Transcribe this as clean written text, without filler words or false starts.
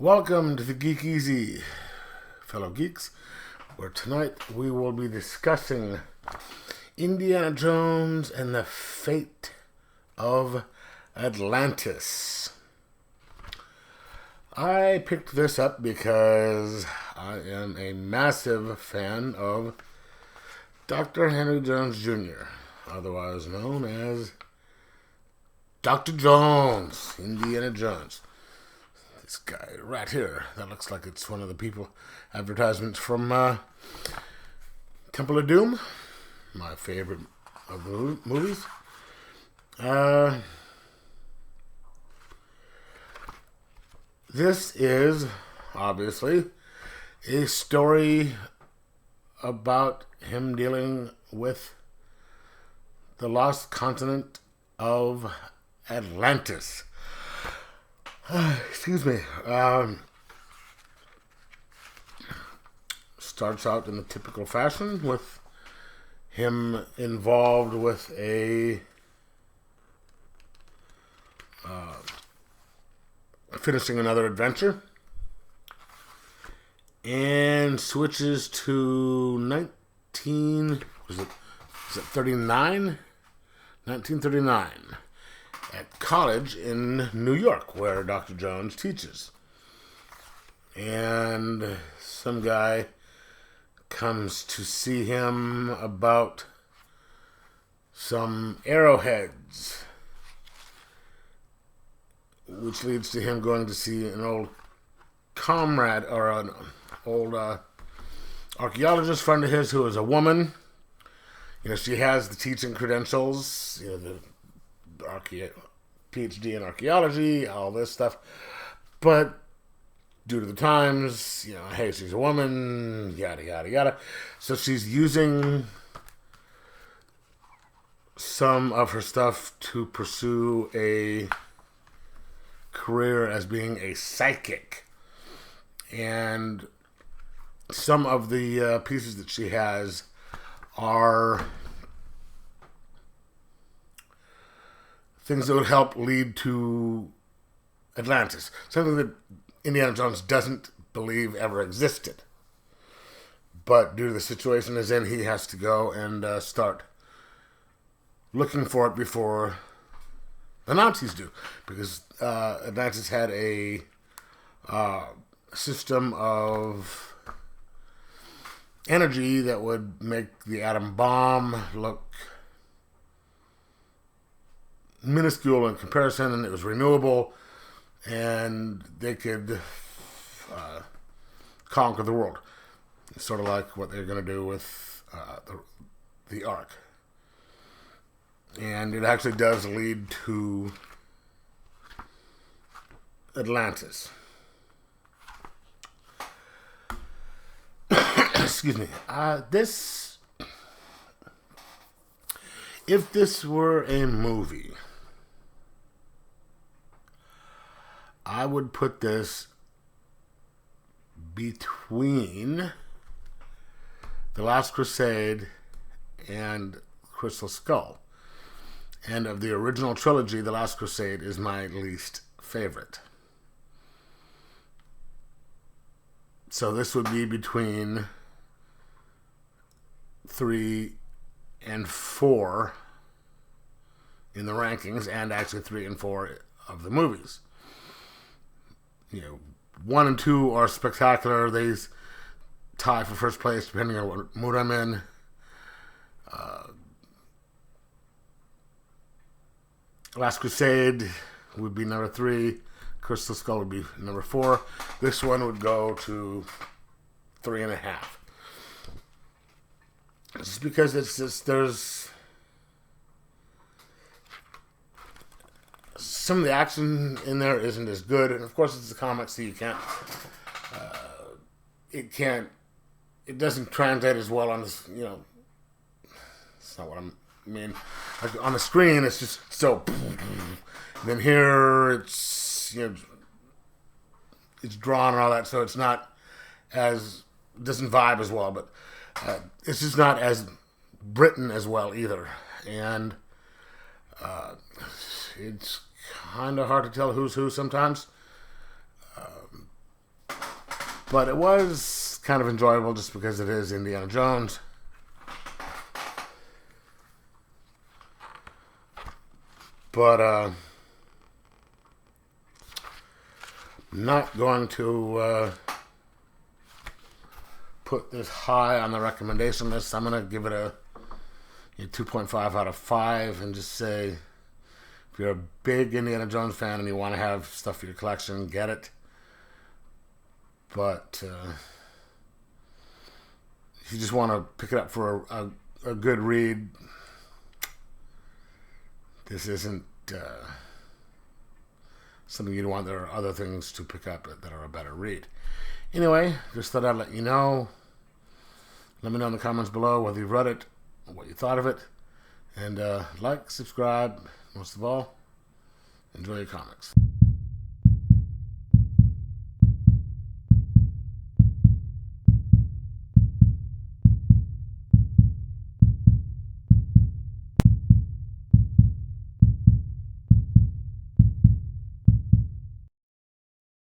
Welcome to the Geek Easy, fellow geeks, where tonight we will be discussing Indiana Jones and the Fate of Atlantis. I picked this up because I am a massive fan of Dr. Henry Jones Jr., otherwise known as Dr. Jones, Indiana Jones. This guy right here, that looks like it's one of the people advertisements from Temple of Doom, my favorite of the movies. This is obviously a story about him dealing with the lost continent of Atlantis. Excuse me. Starts out in the typical fashion with him involved with a finishing another adventure, and switches to 1939 at college in New York, where Dr. Jones teaches. And some guy comes to see him about some arrowheads, which leads to him going to see an old comrade, or an old archaeologist friend of his who is a woman. You know, she has the teaching credentials, you know, the PhD in archaeology, all this stuff. But due to the times, you know, hey, she's a woman, yada, yada, yada. So she's using some of her stuff to pursue a career as being a psychic. And some of the pieces that she has are things that would help lead to Atlantis. Something that Indiana Jones doesn't believe ever existed. But due to the situation he's in, he has to go and start looking for it before the Nazis do. Because Atlantis had a system of energy that would make the atom bomb look minuscule in comparison, and it was renewable, and they could conquer the world. It's sort of like what they're going to do with the Ark. And it actually does lead to Atlantis. Excuse me. If this were a movie, I would put this between The Last Crusade and Crystal Skull. And of the original trilogy, The Last Crusade is my least favorite. So this would be between 3 and 4 in the rankings, and actually 3 and 4 of the movies. You know, 1 and 2 are spectacular. They tie for first place depending on what mood I'm in. Last Crusade would be number 3. Crystal Skull would be number 4. This one would go to 3.5. Just because there's some of the action in there isn't as good, and of course it's a comic, so you can't. It doesn't translate as well on this. You know, it's not what I mean. Like on the screen, it's just so. And then here, it's it's drawn and all that, so it's not as doesn't vibe as well, but it's just not as written as well either, and it's kind of hard to tell who's who sometimes. But it was kind of enjoyable just because it is Indiana Jones. But I'm not going to put this high on the recommendation list. I'm going to give it a 2.5 out of 5 and just say, if you're a big Indiana Jones fan and you want to have stuff for your collection, get it. But if you just want to pick it up for a good read, this isn't something you'd want. There are other things to pick up that are a better read. Anyway, just thought I'd let you know. Let me know in the comments below whether you've read it, what you thought of it. And like, subscribe, most of all, enjoy your comics.